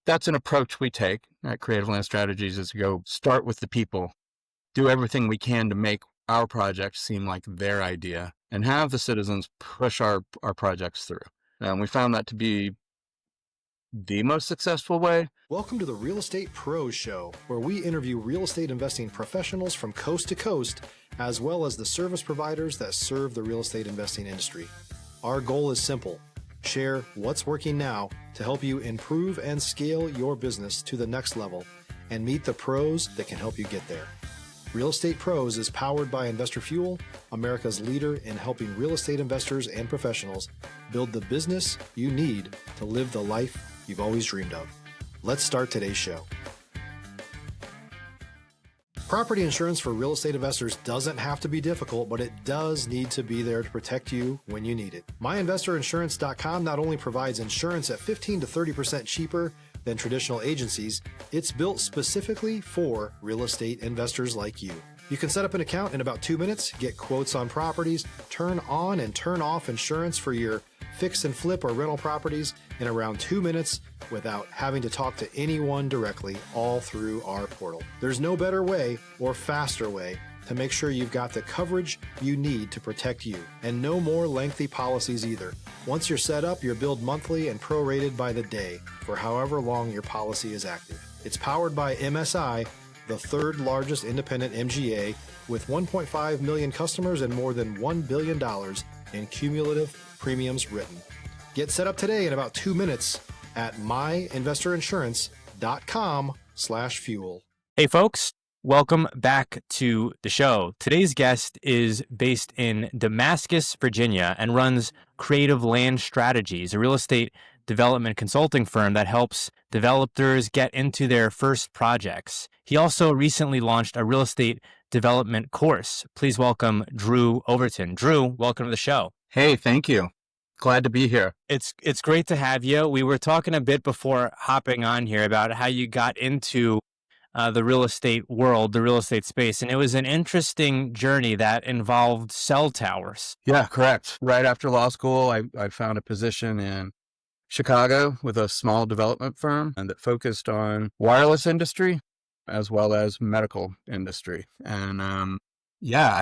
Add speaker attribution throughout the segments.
Speaker 1: that's an approach we take at Creative Land Strategies, is to go start with the people, do everything we can to make our project seem like their idea, and have the citizens push our projects through. And we found that to be the most successful way.
Speaker 2: Welcome to the Real Estate Pros Show, where we interview real estate investing professionals from coast to coast, as well as the service providers that serve the real estate investing industry. Our goal is simple: share what's working now to help you improve and scale your business to the next level and meet the pros that can help you get there. Real Estate Pros is powered by Investor Fuel, America's leader in helping real estate investors and professionals build the business you need to live the life you've always dreamed of. Let's start today's show. Property insurance for real estate investors doesn't have to be difficult, but it does need to be there to protect you when you need it. MyInvestorInsurance.com not only provides insurance at 15 to 30% cheaper than traditional agencies, it's built specifically for real estate investors like you. You can set up an account in about 2 minutes, get quotes on properties, turn on and turn off insurance for your fix and flip or rental properties in around 2 minutes without having to talk to anyone directly, all through our portal. There's no better way or faster way to make sure you've got the coverage you need to protect you, and no more lengthy policies either. Once you're set up, you're billed monthly and prorated by the day for however long your policy is active. It's powered by MSI, the third largest independent MGA, with 1.5 million customers and more than $1 billion in cumulative premiums written. Get set up today in about 2 minutes at myinvestorinsurance.com/fuel.
Speaker 3: Hey folks, welcome back to the show. Today's guest is based in Damascus, Virginia, and runs Creative Land Strategies, a real estate development consulting firm that helps developers get into their first projects. He also recently launched a real estate development course. Please welcome Drew Overton. Drew, welcome to the show.
Speaker 1: Hey, thank you. Glad to be here.
Speaker 3: It's great to have you. We were talking a bit before hopping on here about how you got into the real estate world, the real estate space, and it was an interesting journey that involved cell towers.
Speaker 1: Yeah, correct. Right after law school, I found a position in Chicago with a small development firm and that focused on wireless industry as well as medical industry. And I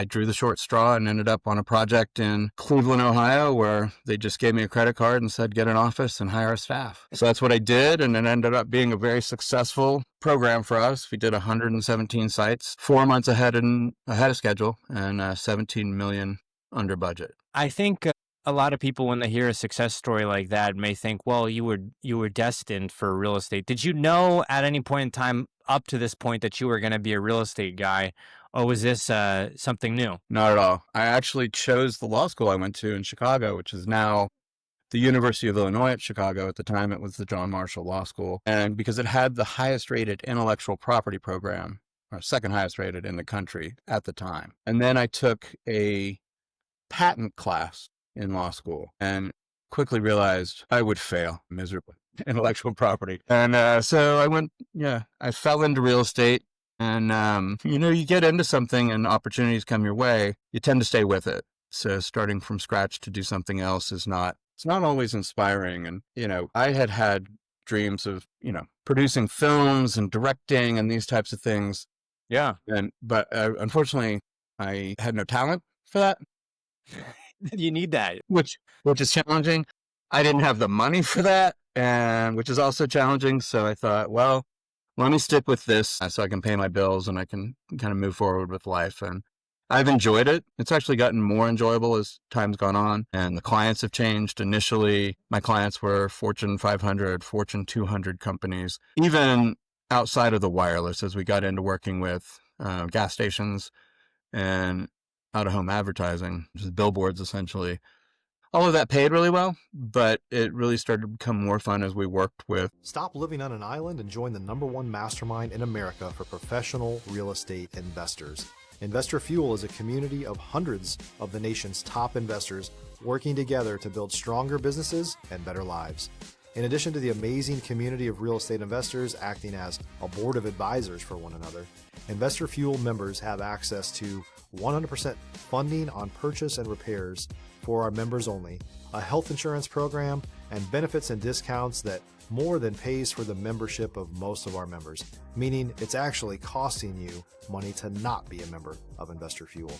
Speaker 1: drew the short straw and ended up on a project in Cleveland, Ohio, where they just gave me a credit card and said, get an office and hire a staff. So that's what I did. And it ended up being a very successful program for us. We did 117 sites, 4 months ahead of schedule, and 17 million under budget.
Speaker 3: I think a lot of people, when they hear a success story like that, may think, well, you were destined for real estate. Did you know at any point in time up to this point that you were going to be a real estate guy? Or was this something new?
Speaker 1: Not at all. I actually chose the law school I went to in Chicago, which is now the University of Illinois at Chicago. At the time, it was the John Marshall Law School. And because it had the highest rated intellectual property program, or second highest rated in the country at the time. And then I took a patent class in law school and quickly realized I would fail miserably intellectual property. And so I fell into real estate. And, you get into something and opportunities come your way, you tend to stay with it. So starting from scratch to do something else it's not always inspiring. And, I had dreams of, producing films and directing and these types of things.
Speaker 3: Yeah.
Speaker 1: But unfortunately, I had no talent for that.
Speaker 3: You need that.
Speaker 1: Which is challenging. I didn't have the money for that, and which is also challenging. So I thought, well, let me stick with this so I can pay my bills and I can kind of move forward with life. And I've enjoyed it. It's actually gotten more enjoyable as time's gone on, and the clients have changed. Initially, my clients were Fortune 500, Fortune 200 companies, even outside of the wireless, as we got into working with gas stations and out-of-home advertising, which is billboards essentially. All of that paid really well, but it really started to become more fun as we worked with.
Speaker 2: Stop living on an island and join the #1 mastermind in America for professional real estate investors. Investor Fuel is a community of hundreds of the nation's top investors working together to build stronger businesses and better lives. In addition to the amazing community of real estate investors acting as a board of advisors for one another, Investor Fuel members have access to 100% funding on purchase and repairs for our members only, a health insurance program, and benefits and discounts that more than pays for the membership of most of our members, meaning it's actually costing you money to not be a member of Investor Fuel.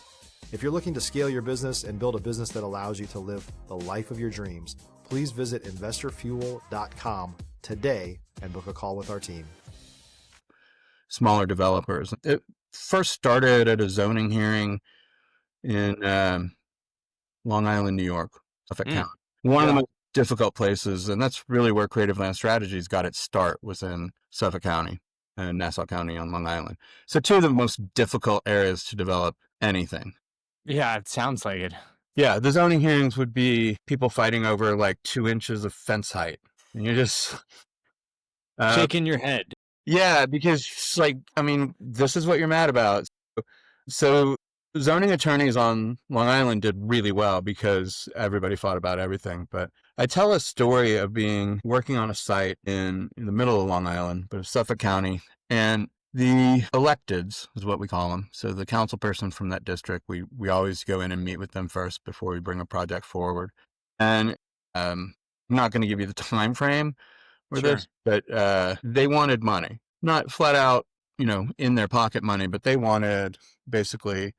Speaker 2: If you're looking to scale your business and build a business that allows you to live the life of your dreams, please visit investorfuel.com today and book a call with our team.
Speaker 1: Smaller developers. It first started at a zoning hearing in Long Island, New York, Suffolk County. One of the most difficult places, and that's really where Creative Land Strategies got its start, was in Suffolk County and Nassau County on Long Island. So two of the most difficult areas to develop anything.
Speaker 3: Yeah, it sounds like it.
Speaker 1: Yeah, the zoning hearings would be people fighting over like 2 inches of fence height. And you're just...
Speaker 3: shaking your head.
Speaker 1: Yeah, because it's like, I mean, this is what you're mad about. So zoning attorneys on Long Island did really well because everybody fought about everything. But I tell a story of working on a site in the middle of Long Island, but Suffolk County, and the electeds is what we call them. So the council person from that district, we always go in and meet with them first before we bring a project forward. And I'm not going to give you the time frame for this, but they wanted money, not flat out, in their pocket money, but they wanted basically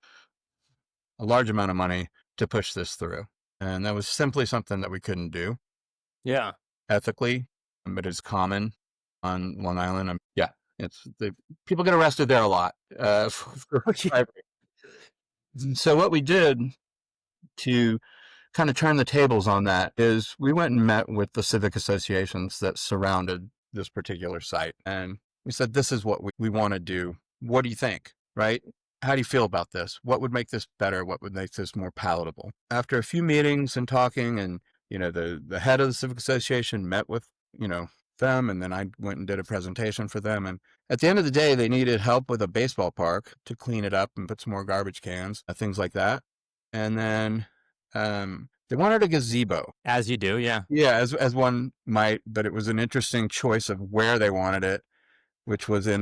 Speaker 1: a large amount of money to push this through. And that was simply something that we couldn't do.
Speaker 3: Yeah.
Speaker 1: Ethically, but it's common on Long Island. People get arrested there a lot. So what we did to kind of turn the tables on that is we went and met with the civic associations that surrounded this particular site. And we said, this is what we want to do. What do you think? Right? How do you feel about this? What would make this better? What would make this more palatable? After a few meetings and talking, and, the head of the civic association met with, them, and then I went and did a presentation for them. And at the end of the day, they needed help with a baseball park to clean it up and put some more garbage cans, things like that. And then they wanted a gazebo.
Speaker 3: As you do, yeah.
Speaker 1: Yeah, as one might, but it was an interesting choice of where they wanted it, which was in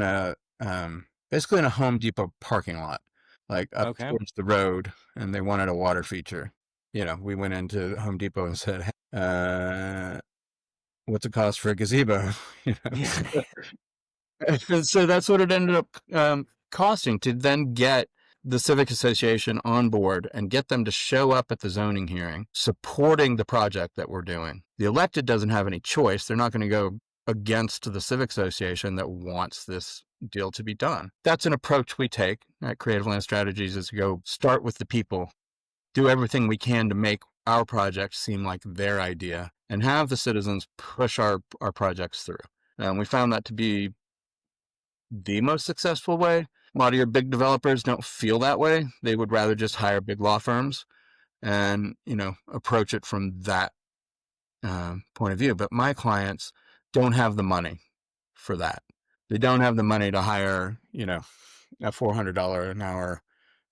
Speaker 1: basically in a Home Depot parking lot, like up towards the road, and they wanted a water feature. We went into Home Depot and said, what's it cost for a gazebo? So that's what it ended up costing, to then get the civic association on board and get them to show up at the zoning hearing, supporting the project that we're doing. The elected doesn't have any choice. They're not going to go against the civic association that wants this deal to be done. That's an approach we take at Creative Land Strategies, is to go start with the people, do everything we can to make our project seem like their idea, and have the citizens push our projects through. And we found that to be the most successful way. A lot of your big developers don't feel that way. They would rather just hire big law firms and, approach it from that point of view. But my clients don't have the money for that. They don't have the money to hire, a $400 an hour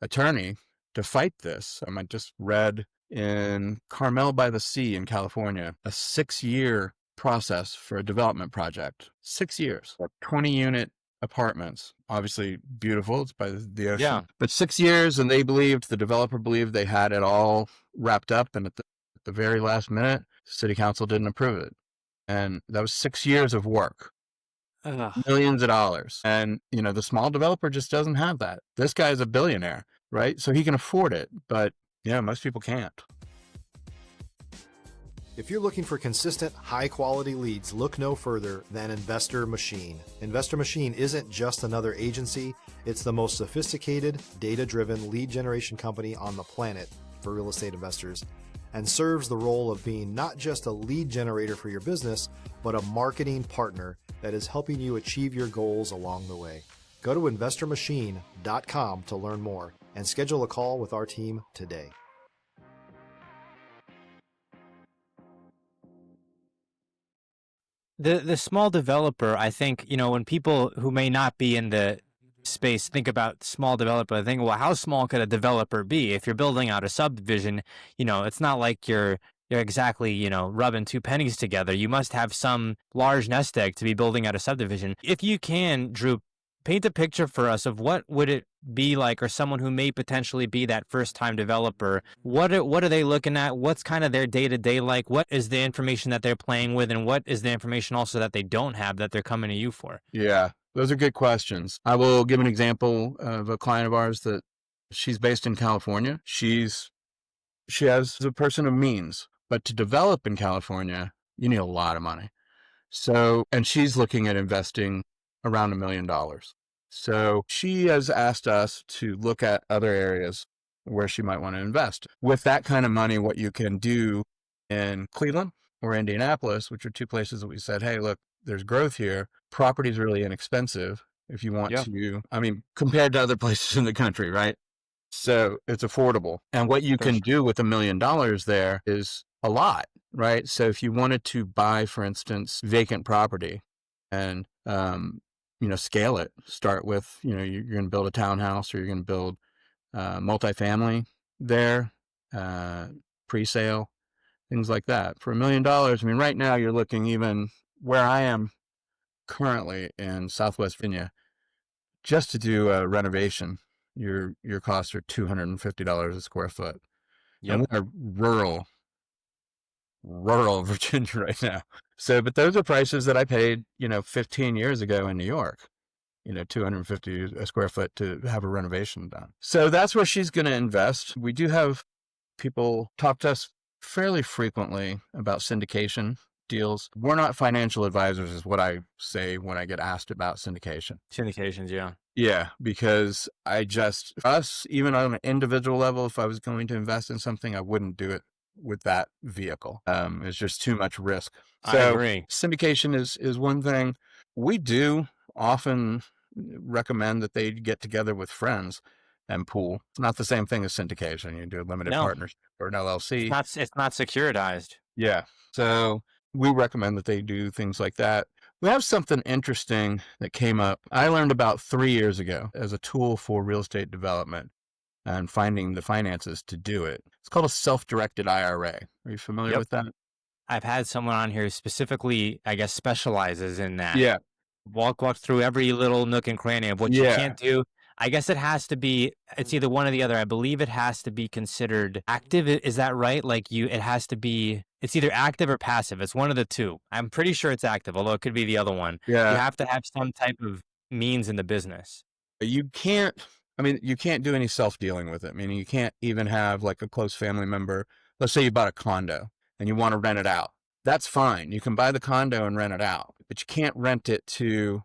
Speaker 1: attorney to fight this. I just read in Carmel by the Sea in California, a 6-year process for a development project. 6 years, 20-unit apartments, obviously beautiful. It's by the ocean. Yeah. But 6 years, and the developer believed they had it all wrapped up. And at the very last minute, city council didn't approve it. And that was 6 years of work. Millions of dollars. And, the small developer just doesn't have that. This guy is a billionaire, right? So he can afford it. But yeah, most people can't.
Speaker 2: If you're looking for consistent, high-quality leads, look no further than Investor Machine. Investor Machine isn't just another agency. It's the most sophisticated, data-driven lead generation company on the planet for real estate investors, and serves the role of being not just a lead generator for your business, but a marketing partner that is helping you achieve your goals along the way. Go to investormachine.com to learn more and schedule a call with our team today.
Speaker 3: The small developer, I think, when people who may not be in the space think about small developer, they think, well, how small could a developer be? If you're building out a subdivision, it's not like you're exactly, rubbing two pennies together. You must have some large nest egg to be building out a subdivision. If you can, Drew, paint a picture for us of what would it be like, or someone who may potentially be that first-time developer. What are they looking at? What's kind of their day-to-day like? What is the information that they're playing with, and what is the information also that they don't have that they're coming to you for?
Speaker 1: Yeah, those are good questions. I will give an example of a client of ours that she's based in California. She has a person of means, but to develop in California, you need a lot of money. So, and she's looking at investing around $1 million. So she has asked us to look at other areas where she might want to invest. With that kind of money, what you can do in Cleveland or Indianapolis, which are two places that we said, hey, look, there's growth here. Property is really inexpensive if you want to, I mean, compared to other places in the country, right? So it's affordable. And what you can do with $1 million there is a lot, right? So if you wanted to buy, for instance, vacant property and, scale it, start with, you're going to build a townhouse or you're going to build multifamily there, pre-sale, things like that. For $1 million, I mean, right now you're looking, even where I am currently in Southwest Virginia, just to do a renovation, your costs are $250 a square foot.
Speaker 3: Yep.
Speaker 1: And we are rural Virginia right now. So, but those are prices that I paid, 15 years ago in New York, $250 a square foot to have a renovation done. So that's where she's going to invest. We do have people talk to us fairly frequently about syndication deals. We're not financial advisors is what I say when I get asked about syndication.
Speaker 3: Syndications, yeah.
Speaker 1: Yeah, because even on an individual level, if I was going to invest in something, I wouldn't do it with that vehicle. It's just too much risk. So
Speaker 3: I agree.
Speaker 1: Syndication is one thing. We do often recommend that they get together with friends and pool. It's not the same thing as syndication. You do a limited partnership or an LLC.
Speaker 3: It's not securitized.
Speaker 1: Yeah. So we recommend that they do things like that. We have something interesting that came up. I learned about 3 years ago as a tool for real estate development and finding the finances to do it. It's called a self-directed IRA. Are you familiar with that?
Speaker 3: I've had someone on here who specifically, I guess, specializes in that.
Speaker 1: Yeah.
Speaker 3: Walk through every little nook and cranny of what you can't do. I guess it has to be, it's either one or the other. I believe it has to be considered active. Is that right? It has to be, it's either active or passive. It's one of the two. I'm pretty sure it's active, although it could be the other one.
Speaker 1: Yeah.
Speaker 3: You have to have some type of means in the business.
Speaker 1: You can't do any self-dealing with it. Meaning you can't even have like a close family member. Let's say you bought a condo and you want to rent it out. That's fine. You can buy the condo and rent it out, but you can't rent it to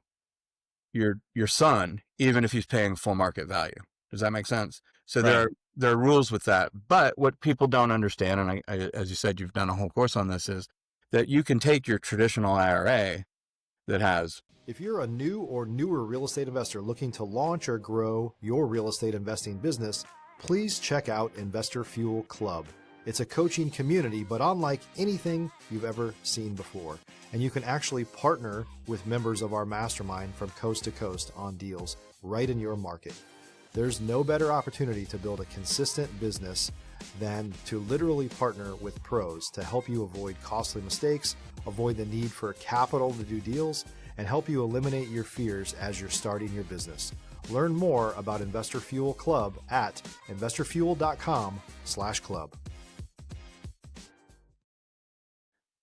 Speaker 1: your son, even if he's paying full market value. Does that make sense? So there are rules with that. But what people don't understand, and I, as you said, you've done a whole course on this, is that you can take your traditional IRA that has.
Speaker 2: If you're a new or newer real estate investor looking to launch or grow your real estate investing business, please check out Investor Fuel Club. It's a coaching community, but unlike anything you've ever seen before. And you can actually partner with members of our mastermind from coast to coast on deals right in your market. There's no better opportunity to build a consistent business than to literally partner with pros to help you avoid costly mistakes, avoid the need for capital to do deals, and help you eliminate your fears as you're starting your business. Learn more about Investor Fuel Club at investorfuel.com/club.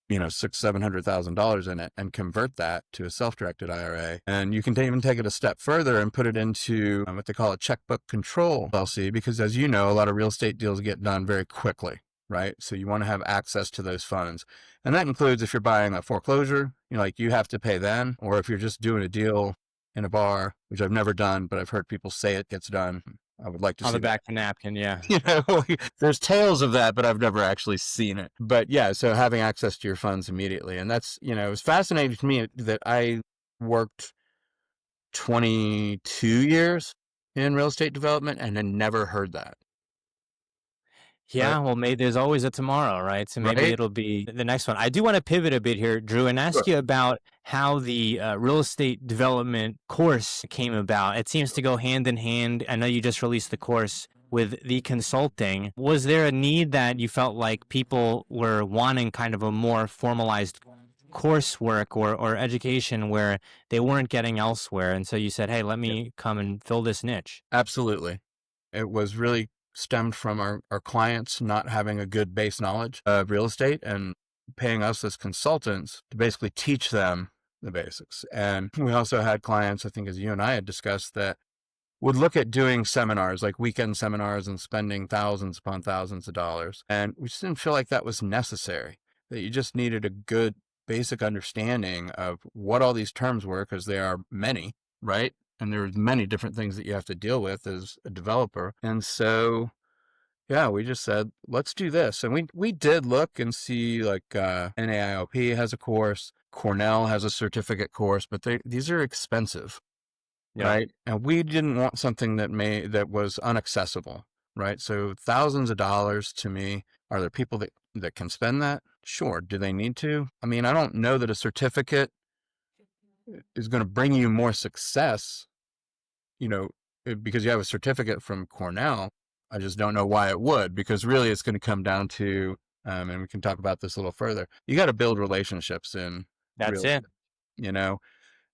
Speaker 1: $600,000-$700,000 in it and convert that to a self-directed IRA. And you can even take it a step further and put it into what they call a checkbook control LLC, because as you know, a lot of real estate deals get done very quickly, right? So you want to have access to those funds. And that includes if you're buying a foreclosure, you have to pay then, or if you're just doing a deal in a bar, which I've never done, but I've heard people say it gets done. I would like to see
Speaker 3: on the back
Speaker 1: that.
Speaker 3: of the napkin, yeah.
Speaker 1: There's tales of that, but I've never actually seen it. But yeah, so having access to your funds immediately. And that's, it was fascinating to me that I worked 22 years in real estate development and then never heard that.
Speaker 3: Yeah, well, maybe there's always a tomorrow, right? So maybe it'll be the next one. I do want to pivot a bit here, Drew, and ask you about how the real estate development course came about. It seems to go hand in hand. I know you just released the course with the consulting. Was there a need that you felt like people were wanting kind of a more formalized coursework or education where they weren't getting elsewhere. And so you said, hey, let me come and fill this niche.
Speaker 1: Absolutely. It was really stemmed from our clients not having a good base knowledge of real estate and paying us as consultants to basically teach them the basics. And we also had clients, I think as you and I had discussed, that would look at doing seminars, like weekend seminars, and spending thousands upon thousands of dollars. And we just didn't feel like that was necessary, that you just needed a good basic understanding of what all these terms were, because there are many, right? And there's many different things that you have to deal with as a developer. And so, yeah, we just said, let's do this. And we did look and see, like NAIOP has a course, Cornell has a certificate course, but these are expensive, right? And we didn't want something that was unaccessible, right? So thousands of dollars, to me, are there people that can spend that? Sure. Do they need to? I mean, I don't know that a certificate is going to bring you more success, because you have a certificate from Cornell. I just don't know why it would, because really it's going to come down to, and we can talk about this a little further, you got to build relationships in
Speaker 3: That's it.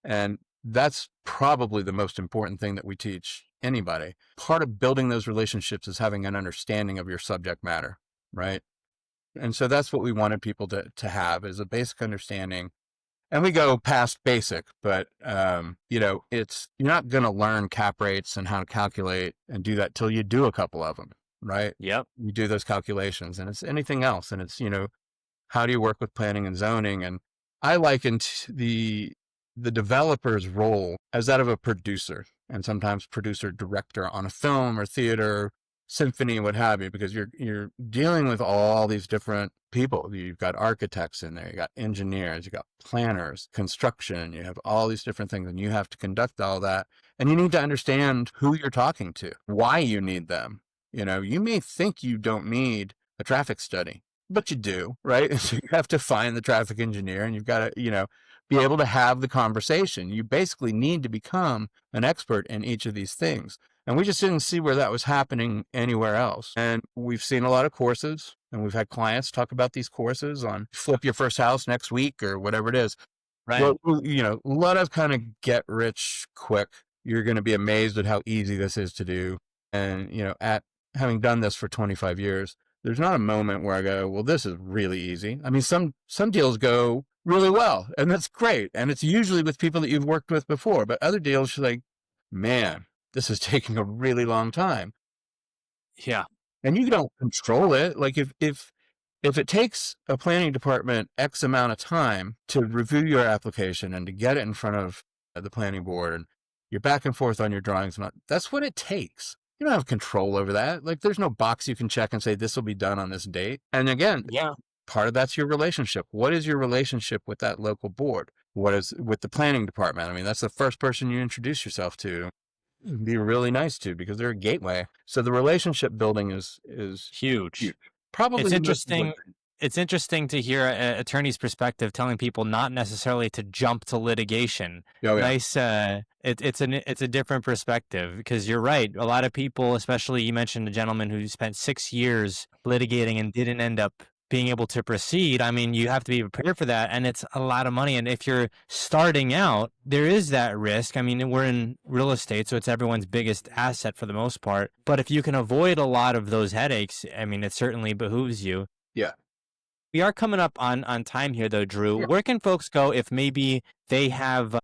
Speaker 1: And that's probably the most important thing that we teach anybody. Part of building those relationships is having an understanding of your subject matter, right? And so that's what we wanted people to have, is a basic understanding. And we go past basic, but, you're not going to learn cap rates and how to calculate and do that till you do a couple of them, right?
Speaker 3: Yep.
Speaker 1: You do those calculations, and it's anything else. And it's, how do you work with planning and zoning? And I likened the developer's role as that of a producer, and sometimes producer director on a film or theater, symphony, what have you, because you're dealing with all these different people. You've got architects in there, you got engineers, you got planners, construction, you have all these different things, and you have to conduct all that. And you need to understand who you're talking to, why you need them. You may think you don't need a traffic study, but you do, right? So you have to find the traffic engineer, and you've got to, be able to have the conversation. You basically need to become an expert in each of these things. And we just didn't see where that was happening anywhere else. And we've seen a lot of courses, and we've had clients talk about these courses on flip your first house next week or whatever it is.
Speaker 3: Right.
Speaker 1: Well, a lot of kind of get rich quick. You're going to be amazed at how easy this is to do. And, at having done this for 25 years, there's not a moment where I go, well, this is really easy. I mean, some deals go really well, and that's great. And it's usually with people that you've worked with before, but other deals, you're like, man, this is taking a really long time.
Speaker 3: Yeah.
Speaker 1: And you don't control it. Like if it takes a planning department X amount of time to review your application and to get it in front of the planning board, and you're back and forth on your drawings, that's what it takes. You don't have control over that. Like there's no box you can check and say, this will be done on this date. And again, part of that's your relationship. What is your relationship with that local board? What is with the planning department? I mean, that's the first person you introduce yourself to. Be really nice to, because they're a gateway. So the relationship building is
Speaker 3: huge.
Speaker 1: Probably
Speaker 3: it's interesting. It's interesting to hear an attorney's perspective telling people not necessarily to jump to litigation.
Speaker 1: Oh, yeah.
Speaker 3: Nice. It's a different perspective, because you're right. A lot of people, especially you mentioned a gentleman who spent 6 years litigating and didn't end up being able to proceed. I mean, you have to be prepared for that, and it's a lot of money. And if you're starting out, there is that risk. I mean, we're in real estate, so it's everyone's biggest asset for the most part. But if you can avoid a lot of those headaches, I mean, it certainly behooves you.
Speaker 1: Yeah.
Speaker 3: We are coming up on time here, though, Drew. Yeah. Where can folks go if maybe they have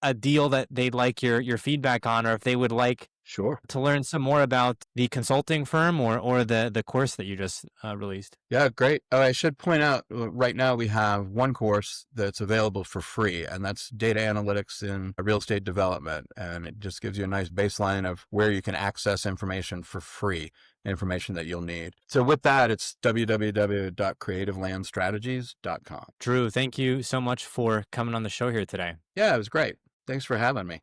Speaker 3: a deal that they'd like your feedback on, or if they would like to learn some more about the consulting firm or the course that you just released?
Speaker 1: Yeah, great. Oh, I should point out, right now we have one course that's available for free, and that's data analytics in real estate development. And it just gives you a nice baseline of where you can access information for free, information that you'll need. So with that, it's www.creativelandstrategies.com.
Speaker 3: Drew, thank you so much for coming on the show here today.
Speaker 1: Yeah, it was great. Thanks for having me.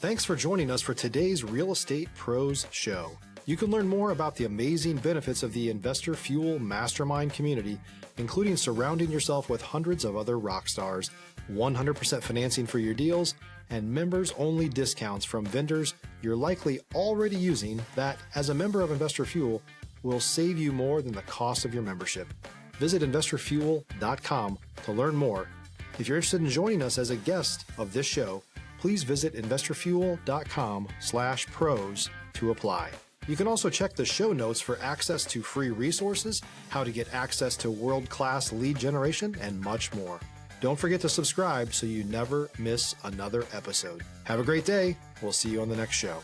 Speaker 2: Thanks for joining us for today's Real Estate Pros Show. You can learn more about the amazing benefits of the Investor Fuel Mastermind community, including surrounding yourself with hundreds of other rock stars, 100% financing for your deals, and members-only discounts from vendors you're likely already using that, as a member of Investor Fuel, will save you more than the cost of your membership. Visit investorfuel.com to learn more. If you're interested in joining us as a guest of this show, please visit investorfuel.com/pros to apply. You can also check the show notes for access to free resources, how to get access to world-class lead generation, and much more. Don't forget to subscribe so you never miss another episode. Have a great day. We'll see you on the next show.